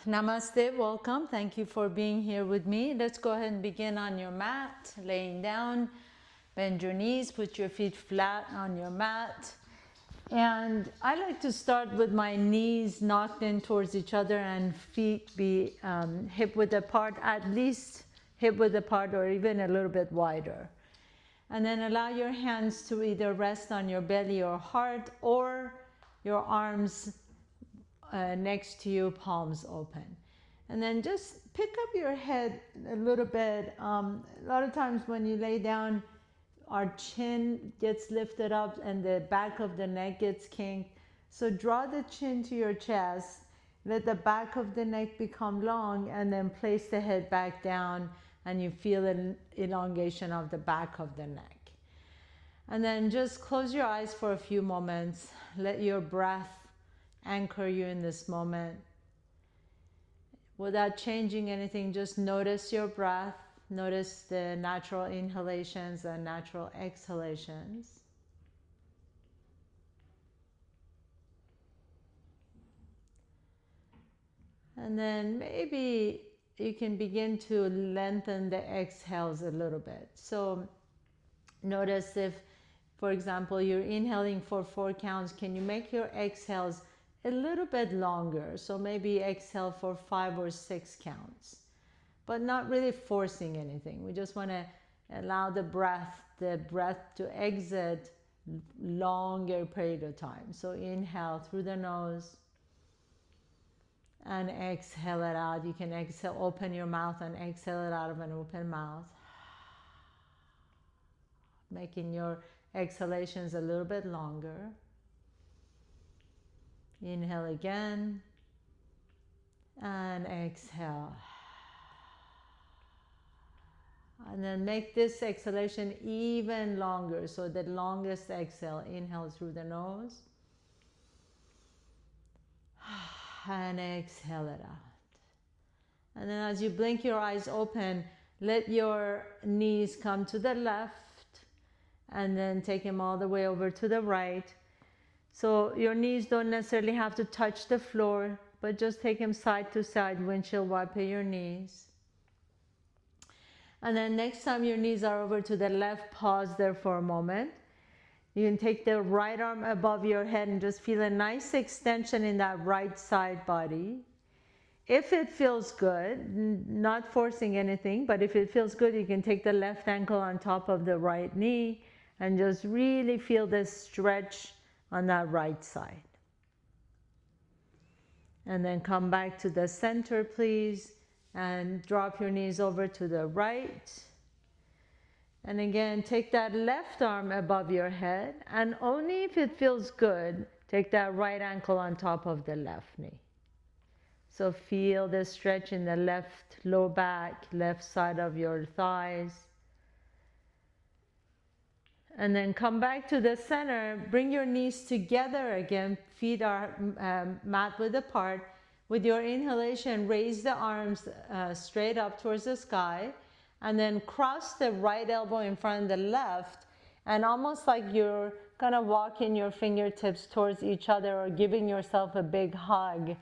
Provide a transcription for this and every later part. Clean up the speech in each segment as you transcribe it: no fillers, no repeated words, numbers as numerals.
Namaste, welcome. Thank you for being here with me. Let's go ahead and begin on your mat, laying down. Bend your knees, put your feet flat on your mat. And I like to start with my knees knocked in towards each other and feet be hip width apart, at least hip width apart or even a little bit wider. And then allow your hands to either rest on your belly or heart or your arms next to you, palms open. And then just pick up your head a little bit. A lot of times when you lay down, our chin gets lifted up and the back of the neck gets kinked. So draw the chin to your chest, let the back of the neck become long, and then place the head back down and you feel an elongation of the back of the neck. And then just close your eyes for a few moments. Let your breath anchor you in this moment. Without changing anything, just notice your breath. Notice the natural inhalations and natural exhalations. And then maybe you can begin to lengthen the exhales a little bit. So notice if, for example, you're inhaling for 4 counts, can you make your exhales a little bit longer? So maybe exhale for 5 or 6 counts, but not really forcing anything. We just want to allow the breath to exit longer period of time. So inhale through the nose and exhale it out. You can exhale, open your mouth and exhale it out of an open mouth, making your exhalations a little bit longer. Inhale again and exhale. And then make this exhalation even longer. So the longest exhale, inhale through the nose and exhale it out. And then as you blink your eyes open, let your knees come to the left and then take them all the way over to the right. So your knees don't necessarily have to touch the floor, but just take them side to side, windshield wiper your knees. And then next time your knees are over to the left, pause there for a moment. You can take the right arm above your head and just feel a nice extension in that right side body. If it feels good, not forcing anything, but if it feels good, you can take the left ankle on top of the right knee and just really feel this stretch on that right side. And then come back to the center, please, and drop your knees over to the right. And again, take that left arm above your head, and only if it feels good, take that right ankle on top of the left knee. So feel the stretch in the left low back, left side of your thighs. And then come back to the center, bring your knees together again, feet are mat width apart. With your inhalation, raise the arms straight up towards the sky, and then cross the right elbow in front of the left, and almost like you're kind of walking your fingertips towards each other or giving yourself a big hug.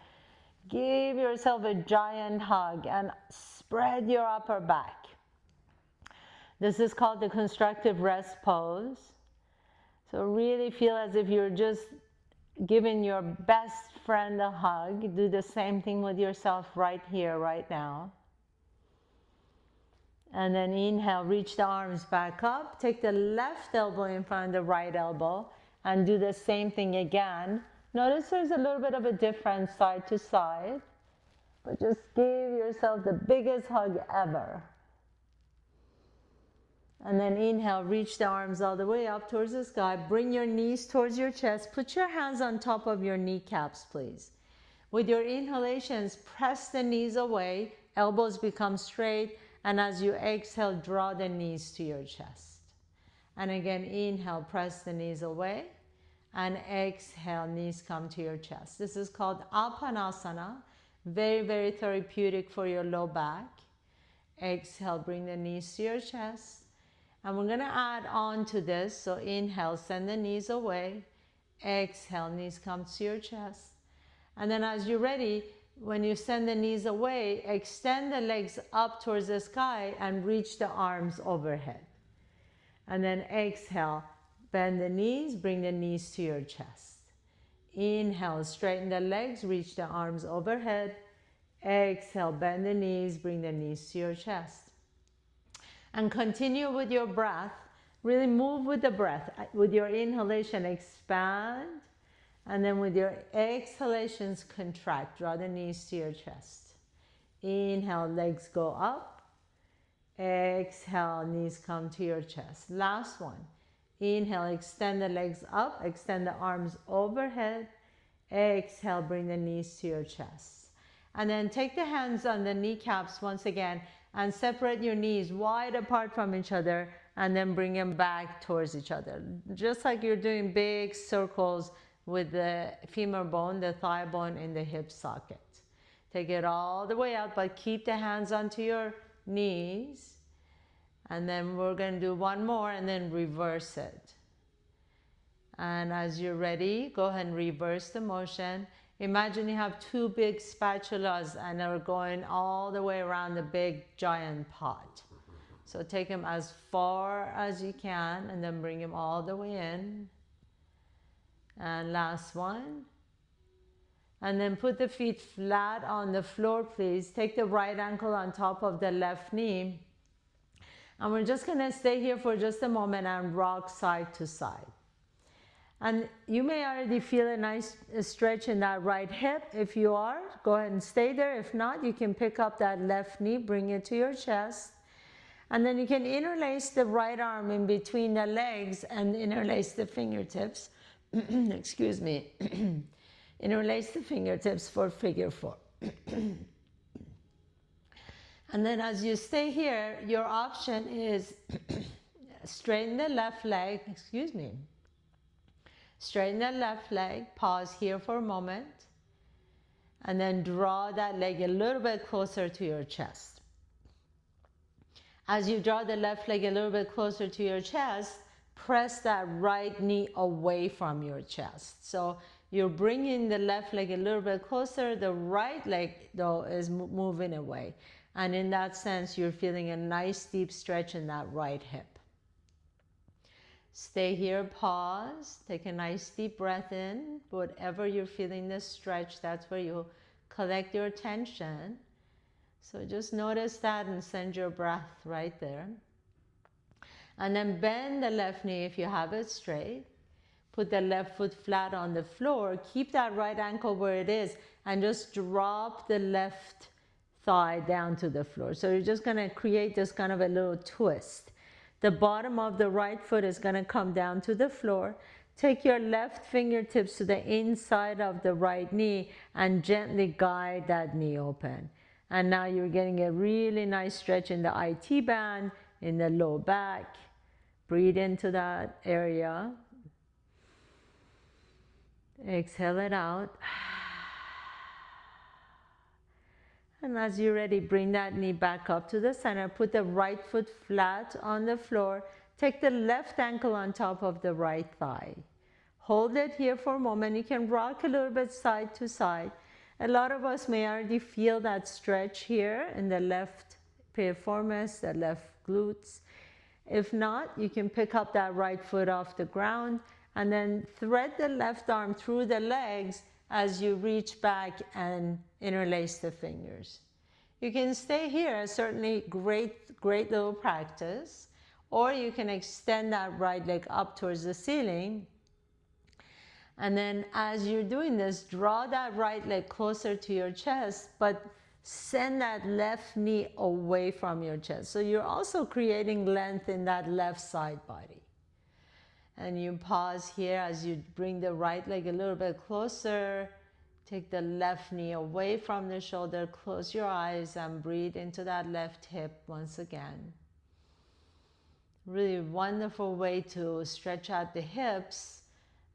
Give yourself a giant hug and spread your upper back. This is called the constructive rest pose. So really feel as if you're just giving your best friend a hug. Do the same thing with yourself right here, right now. And then inhale, reach the arms back up. Take the left elbow in front of the right elbow and do the same thing again. Notice there's a little bit of a difference side to side, but just give yourself the biggest hug ever. And then inhale, reach the arms all the way up towards the sky. Bring your knees towards your chest. Put your hands on top of your kneecaps, please. With your inhalations, press the knees away. Elbows become straight. And as you exhale, draw the knees to your chest. And again, inhale, press the knees away. And exhale, knees come to your chest. This is called Apanasana. Very, very therapeutic for your low back. Exhale, bring the knees to your chest. And we're going to add on to this. So inhale, send the knees away. Exhale, knees come to your chest. And then as you're ready, when you send the knees away, extend the legs up towards the sky and reach the arms overhead. And then exhale, bend the knees, bring the knees to your chest. Inhale, straighten the legs, reach the arms overhead. Exhale, bend the knees, bring the knees to your chest. And continue with your breath. Really move with the breath. With your inhalation, expand. And then with your exhalations, contract. Draw the knees to your chest. Inhale, legs go up. Exhale, knees come to your chest. Last one. Inhale, extend the legs up, extend the arms overhead. Exhale, bring the knees to your chest. And then take the hands on the kneecaps once again and separate your knees wide apart from each other and then bring them back towards each other. Just like you're doing big circles with the femur bone, the thigh bone in the hip socket. Take it all the way out, but keep the hands onto your knees. And then we're going to do one more and then reverse it. And as you're ready, go ahead and reverse the motion. Imagine you have two big spatulas and they're going all the way around the big giant pot. So take them as far as you can and then bring them all the way in. And last one. And then put the feet flat on the floor, please. Take the right ankle on top of the left knee. And we're just going to stay here for just a moment and rock side to side. And you may already feel a nice stretch in that right hip. If you are, go ahead and stay there. If not, you can pick up that left knee, bring it to your chest. And then you can interlace the right arm in between the legs and interlace the fingertips. Excuse me. Interlace the fingertips for figure four. And then as you stay here, your option is straighten the left leg, straighten the left leg, pause here for a moment, and then draw that leg a little bit closer to your chest. As you draw the left leg a little bit closer to your chest, press that right knee away from your chest. So you're bringing the left leg a little bit closer, the right leg though is moving away. And in that sense, you're feeling a nice deep stretch in that right hip. Stay here, pause, take a nice deep breath in. Whatever you're feeling this stretch, that's where you collect your attention. So just notice that and send your breath right there. And then bend the left knee if you have it straight. Put the left foot flat on the floor. Keep that right ankle where it is and just drop the left thigh down to the floor. So you're just going to create this kind of a little twist. The bottom of the right foot is going to come down to the floor. Take your left fingertips to the inside of the right knee and gently guide that knee open. And now you're getting a really nice stretch in the IT band, in the low back. Breathe into that area. Exhale it out. And as you're ready, bring that knee back up to the center. Put the right foot flat on the floor. Take the left ankle on top of the right thigh. Hold it here for a moment. You can rock a little bit side to side. A lot of us may already feel that stretch here in the left piriformis, the left glutes. If not, you can pick up that right foot off the ground and then thread the left arm through the legs as you reach back and interlace the fingers. You can stay here, certainly great little practice, or you can extend that right leg up towards the ceiling. And then as you're doing this, draw that right leg closer to your chest, but send that left knee away from your chest. So you're also creating length in that left side body. And you pause here as you bring the right leg a little bit closer. Take the left knee away from the shoulder. Close your eyes and breathe into that left hip once again. Really wonderful way to stretch out the hips.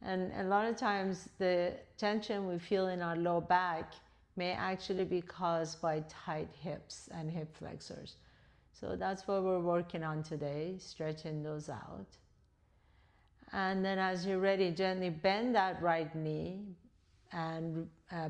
And a lot of times the tension we feel in our low back may actually be caused by tight hips and hip flexors. So that's what we're working on today, stretching those out. And then as you're ready, gently bend that right knee and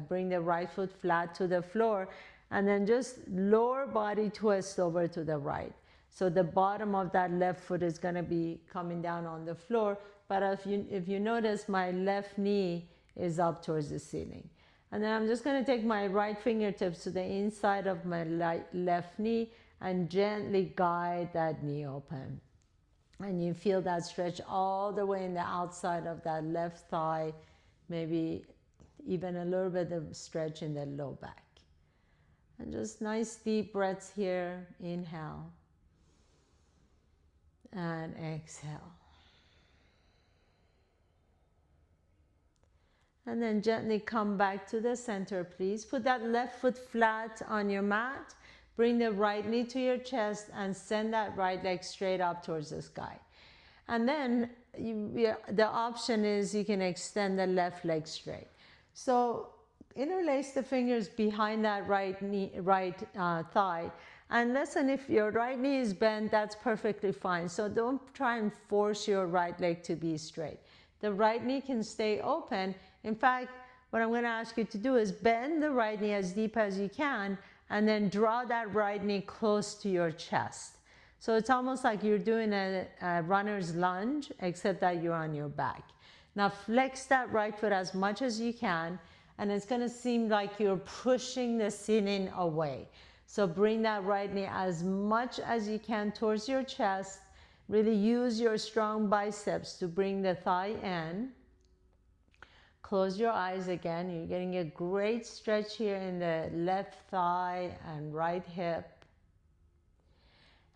bring the right foot flat to the floor, and then just lower body twist over to the right. So the bottom of that left foot is going to be coming down on the floor, but if you notice, my left knee is up towards the ceiling. And then I'm just going to take my right fingertips to the inside of my left knee and gently guide that knee open. And you feel that stretch all the way in the outside of that left thigh, maybe even a little bit of stretch in the low back. And just nice deep breaths here. Inhale and exhale. And then gently come back to the center, please. Put that left foot flat on your mat. Bring the right knee to your chest and send that right leg straight up towards the sky. And then the option is you can extend the left leg straight. So interlace the fingers behind that right thigh. And listen, if your right knee is bent, that's perfectly fine. So don't try and force your right leg to be straight. The right knee can stay open. In fact, what I'm going to ask you to do is bend the right knee as deep as you can and then draw that right knee close to your chest. So it's almost like you're doing a runner's lunge, except that you're on your back. Now flex that right foot as much as you can, and it's going to seem like you're pushing the ceiling away. So bring that right knee as much as you can towards your chest. Really use your strong biceps to bring the thigh in. Close your eyes again. You're getting a great stretch here in the left thigh and right hip.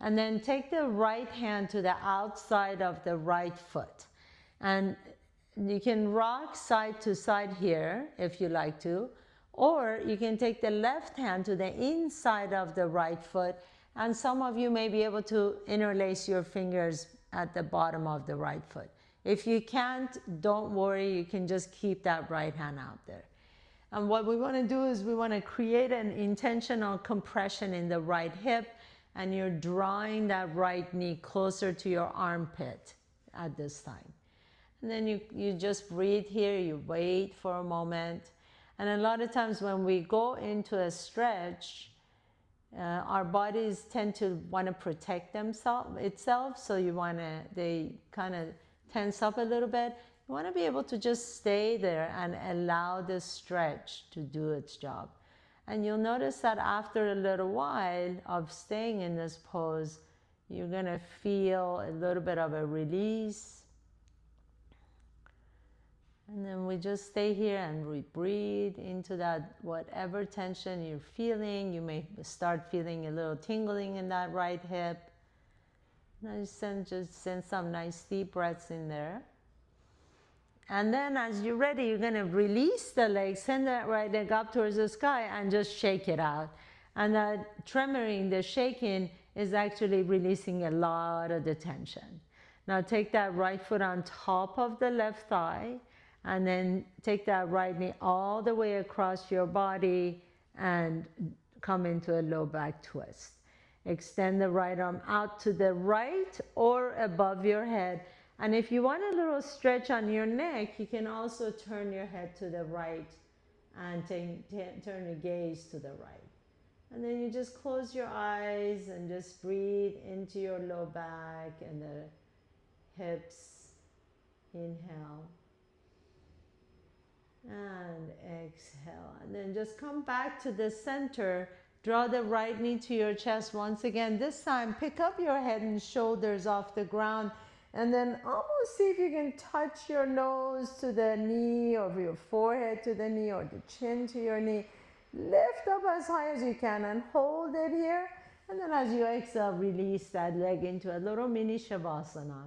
And then take the right hand to the outside of the right foot. And you can rock side to side here if you like to. Or you can take the left hand to the inside of the right foot. And some of you may be able to interlace your fingers at the bottom of the right foot. If you can't, don't worry, you can just keep that right hand out there. And what we want to do is we want to create an intentional compression in the right hip, and you're drawing that right knee closer to your armpit at this time. And then you just breathe here, you wait for a moment. And a lot of times when we go into a stretch, our bodies tend to want to protect itself, so they kind of tense up a little bit. You want to be able to just stay there and allow the stretch to do its job. And you'll notice that after a little while of staying in this pose, you're going to feel a little bit of a release. And then we just stay here and we breathe into that whatever tension you're feeling. You may start feeling a little tingling in that right hip. Now just send some nice deep breaths in there. And then as you're ready, you're going to release the leg, send that right leg up towards the sky and just shake it out. And that tremoring, the shaking, is actually releasing a lot of the tension. Now take that right foot on top of the left thigh, and then take that right knee all the way across your body and come into a low back twist. Extend the right arm out to the right or above your head. And if you want a little stretch on your neck, you can also turn your head to the right and turn your gaze to the right. And then you just close your eyes and just breathe into your low back and the hips. Inhale. And exhale. And then just come back to the center. Draw the right knee to your chest once again. This time, pick up your head and shoulders off the ground. And then almost see if you can touch your nose to the knee, or your forehead to the knee, or the chin to your knee. Lift up as high as you can and hold it here. And then as you exhale, release that leg into a little mini Shavasana.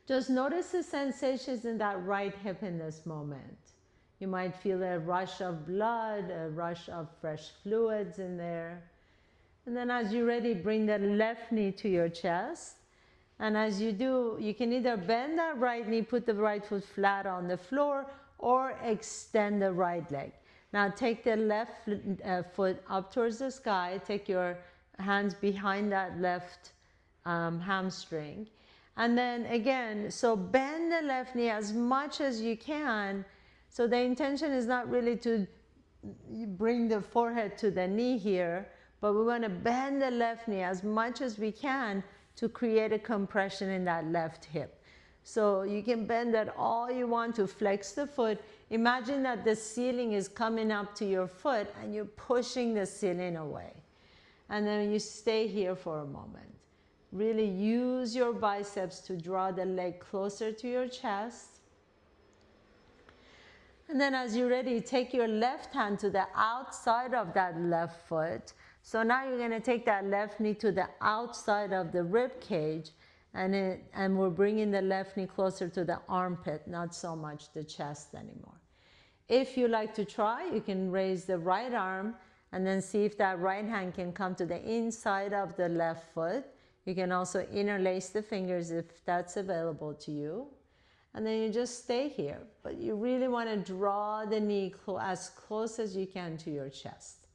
Just notice the sensations in that right hip in this moment. You might feel a rush of blood, a rush of fresh fluids in there. And then as you're ready, bring the left knee to your chest. And as you do, you can either bend that right knee, put the right foot flat on the floor, or extend the right leg. Now take the left foot up towards the sky. Take your hands behind that left hamstring. And then again, so bend the left knee as much as you can, So the intention is not really to bring the forehead to the knee here, but we want to bend the left knee as much as we can to create a compression in that left hip. So you can bend that all you want to flex the foot. Imagine that the ceiling is coming up to your foot and you're pushing the ceiling away. And then you stay here for a moment. Really use your biceps to draw the leg closer to your chest. And then as you're ready, take your left hand to the outside of that left foot. So now you're going to take that left knee to the outside of the rib cage, and we're bringing the left knee closer to the armpit, not so much the chest anymore. If you like to try, you can raise the right arm and then see if that right hand can come to the inside of the left foot. You can also interlace the fingers if that's available to you. And then you just stay here. But you really want to draw the knee as close as you can to your chest.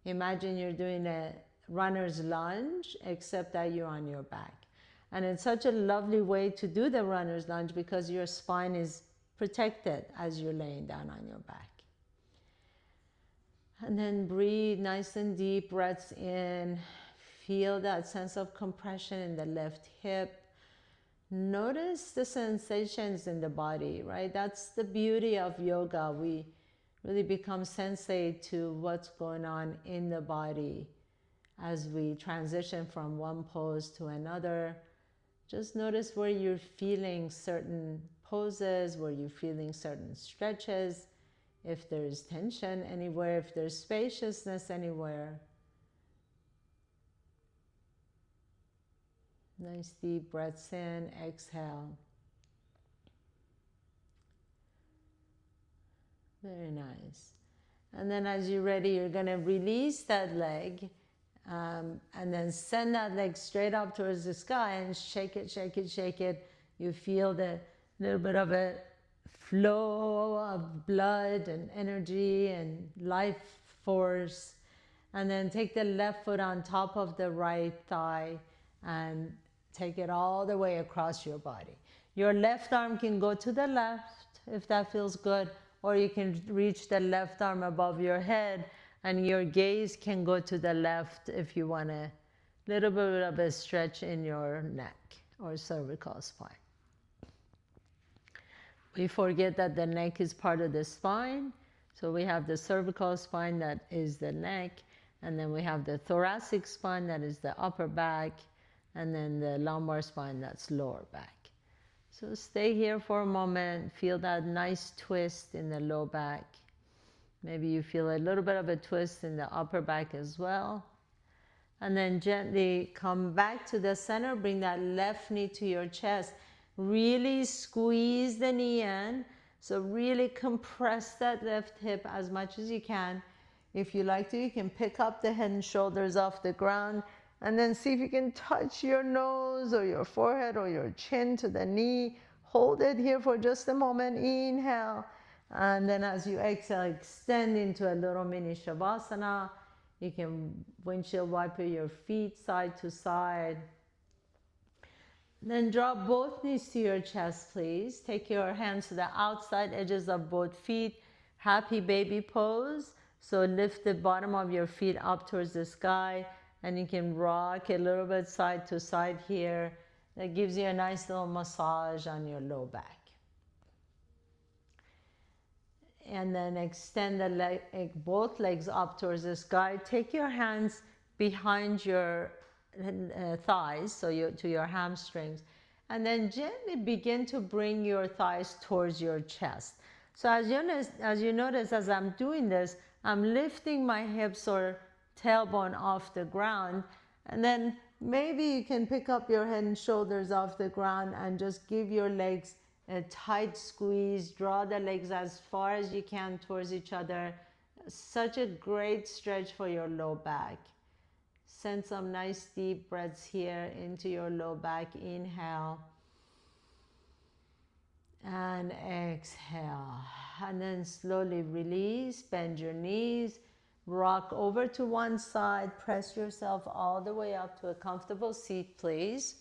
Imagine you're doing a runner's lunge, except that you're on your back. And it's such a lovely way to do the runner's lunge because your spine is protected as you're laying down on your back. And then breathe nice and deep breaths in. Feel that sense of compression in the left hip. Notice the sensations in the body, right? That's the beauty of yoga. We really become sensate to what's going on in the body as we transition from one pose to another. Just notice where you're feeling certain poses, where you're feeling certain stretches, if there's tension anywhere, if there's spaciousness anywhere. Nice deep breaths in, exhale. Very nice. And then as you're ready, you're going to release that leg and then send that leg straight up towards the sky and shake it, shake it, shake it. You feel the little bit of a flow of blood and energy and life force. And then take the left foot on top of the right thigh and take it all the way across your body. Your left arm can go to the left if that feels good, or you can reach the left arm above your head and your gaze can go to the left if you want a little bit of a stretch in your neck or cervical spine. We forget that the neck is part of the spine. So we have the cervical spine, that is the neck, and then we have the thoracic spine, that is the upper back, and then the lumbar spine, that's lower back. So stay here for a moment, feel that nice twist in the low back. Maybe you feel a little bit of a twist in the upper back as well. And then gently come back to the center, bring that left knee to your chest. Really squeeze the knee in. So really compress that left hip as much as you can. If you like to, you can pick up the head and shoulders off the ground and then see if you can touch your nose or your forehead or your chin to the knee. Hold it here for just a moment. Inhale. And then as you exhale, extend into a little mini Shavasana. You can windshield wiper your feet side to side. Then drop both knees to your chest, please. Take your hands to the outside edges of both feet. Happy baby pose. So lift the bottom of your feet up towards the sky, and you can rock a little bit side to side here. That gives you a nice little massage on your low back. And then extend the leg, both legs up towards the sky. Take your hands behind your thighs, so to your hamstrings, and then gently begin to bring your thighs towards your chest. So as you notice, as I'm doing this, I'm lifting my hips or tailbone off the ground, and then maybe you can pick up your head and shoulders off the ground and just give your legs a tight squeeze. Draw the legs as far as you can towards each other. Such a great stretch for your low back. Send some nice deep breaths here into your low back. Inhale and exhale. And then slowly release, bend your knees, rock over to one side, press yourself all the way up to a comfortable seat, please.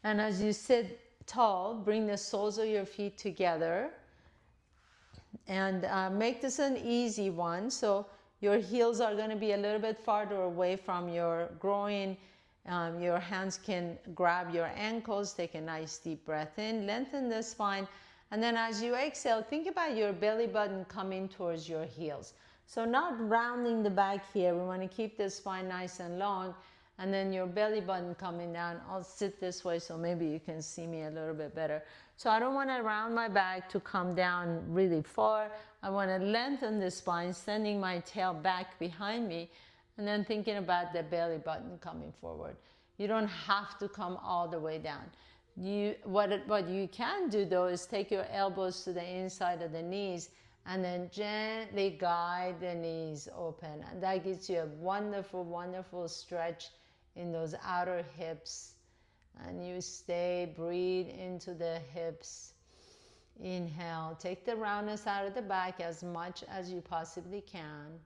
And as you sit tall, bring the soles of your feet together And make this an easy one. So your heels are going to be a little bit farther away from your groin. Your hands can grab your ankles. Take a nice deep breath in. Lengthen the spine. And then as you exhale, think about your belly button coming towards your heels. So not rounding the back here. We want to keep the spine nice and long. And then your belly button coming down. I'll sit this way so maybe you can see me a little bit better. So I don't want to round my back to come down really far. I want to lengthen the spine, sending my tail back behind me, and then thinking about the belly button coming forward. You don't have to come all the way down. What you can do though is take your elbows to the inside of the knees and then gently guide the knees open. And that gives you a wonderful, wonderful stretch in those outer hips. And you stay, breathe into the hips. Inhale, take the roundness out of the back as much as you possibly can.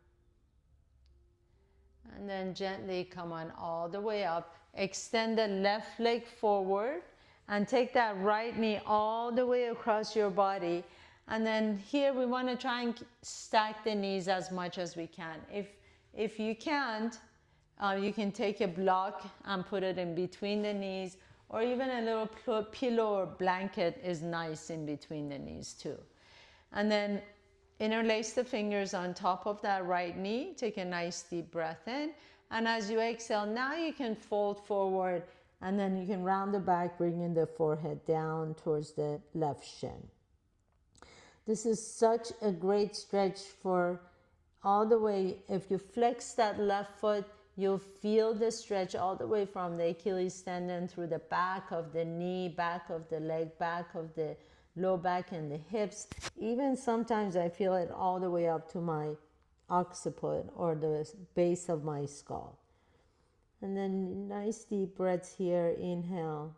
And then gently come on all the way up. Extend the left leg forward and take that right knee all the way across your body. And then here we want to try and stack the knees as much as we can. If you can't, you can take a block and put it in between the knees, or even a little pillow or blanket is nice in between the knees too. And then interlace the fingers on top of that right knee. Take a nice deep breath in. And as you exhale, now you can fold forward and then you can round the back, bringing the forehead down towards the left shin. This is such a great stretch for all the way. If you flex that left foot, you'll feel the stretch all the way from the Achilles tendon through the back of the knee, back of the leg, back of the low back and the hips. Even sometimes I feel it all the way up to my occiput or the base of my skull. And then nice deep breaths here. Inhale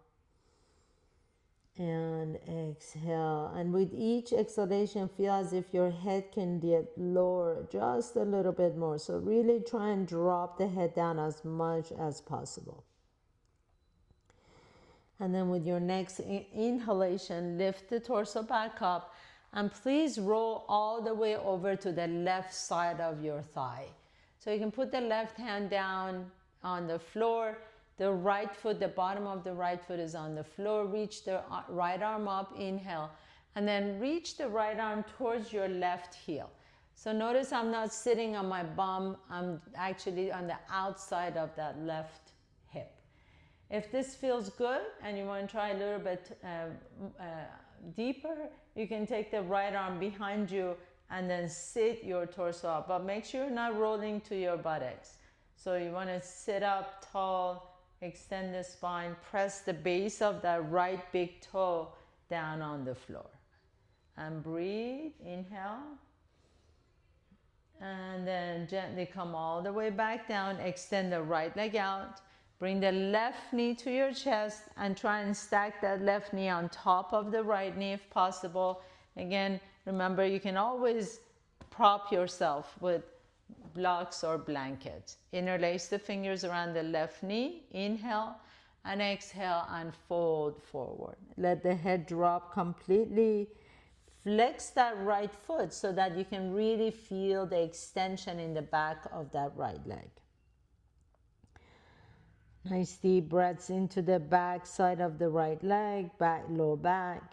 and exhale. And with each exhalation, feel as if your head can get lower just a little bit more. So really try and drop the head down as much as possible. And then with your next inhalation, lift the torso back up. And please roll all the way over to the left side of your thigh. So you can put the left hand down on the floor. The right foot, the bottom of the right foot is on the floor. Reach the right arm up, inhale. And then reach the right arm towards your left heel. So notice I'm not sitting on my bum. I'm actually on the outside of that left hip. If this feels good and you want to try a little bit deeper, you can take the right arm behind you and then sit your torso up. But make sure you're not rolling to your buttocks. So you want to sit up tall, extend the spine, press the base of that right big toe down on the floor. And breathe, inhale. And then gently come all the way back down, extend the right leg out. Bring the left knee to your chest and try and stack that left knee on top of the right knee if possible. Again, remember you can always prop yourself with blocks or blankets. Interlace the fingers around the left knee. Inhale and exhale and fold forward. Let the head drop completely. Flex that right foot so that you can really feel the extension in the back of that right leg. Nice deep breaths into the back side of the right leg, back, low back.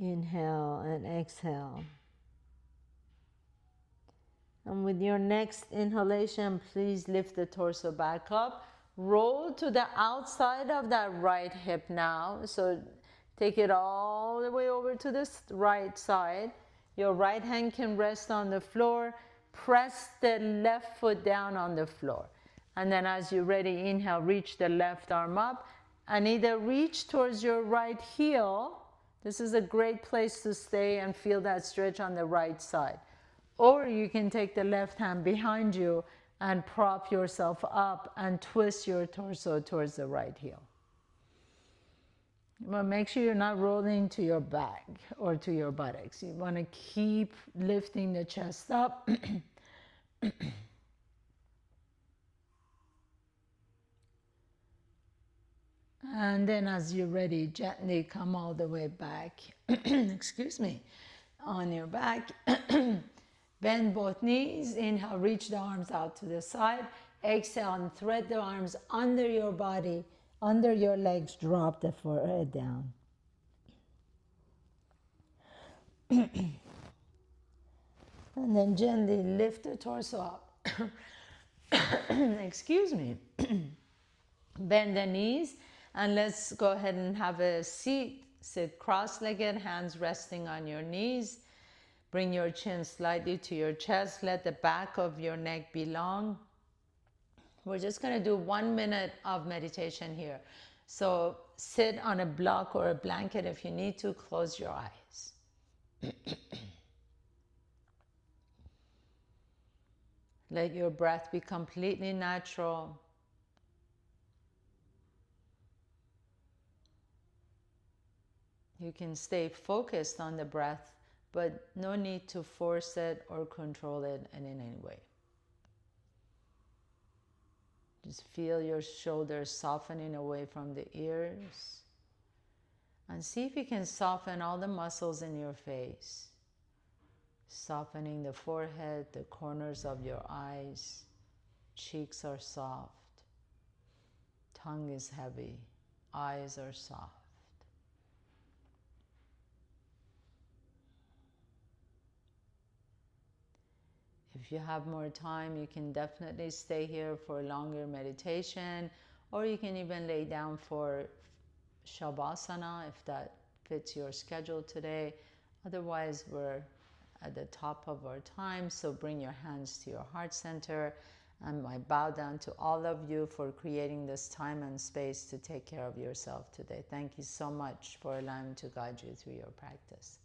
Inhale and exhale. And with your next inhalation, please lift the torso back up. Roll to the outside of that right hip now. So take it all the way over to the right side. Your right hand can rest on the floor. Press the left foot down on the floor. And then as you're ready, inhale, reach the left arm up. And either reach towards your right heel. This is a great place to stay and feel that stretch on the right side. Or you can take the left hand behind you and prop yourself up and twist your torso towards the right heel. But make sure you're not rolling to your back or to your buttocks. You want to keep lifting the chest up. And then as you're ready, gently come all the way back, excuse me, on your back. Bend both knees. Inhale, reach the arms out to the side. Exhale and thread the arms under your body, under your legs. Drop the forehead down. And then gently lift the torso up. Excuse me. Bend the knees and let's go ahead and have a seat. Sit cross-legged, hands resting on your knees. Bring your chin slightly to your chest. Let the back of your neck be long. We're just going to do 1 minute of meditation here. So sit on a block or a blanket if you need to. Close your eyes. Let your breath be completely natural. You can stay focused on the breath, but no need to force it or control it in any way. Just feel your shoulders softening away from the ears. And see if you can soften all the muscles in your face. Softening the forehead, the corners of your eyes. Cheeks are soft. Tongue is heavy. Eyes are soft. If you have more time, you can definitely stay here for a longer meditation, or you can even lay down for Shavasana if that fits your schedule today. Otherwise, we're at the top of our time, so bring your hands to your heart center. And I bow down to all of you for creating this time and space to take care of yourself today. Thank you so much for allowing me to guide you through your practice.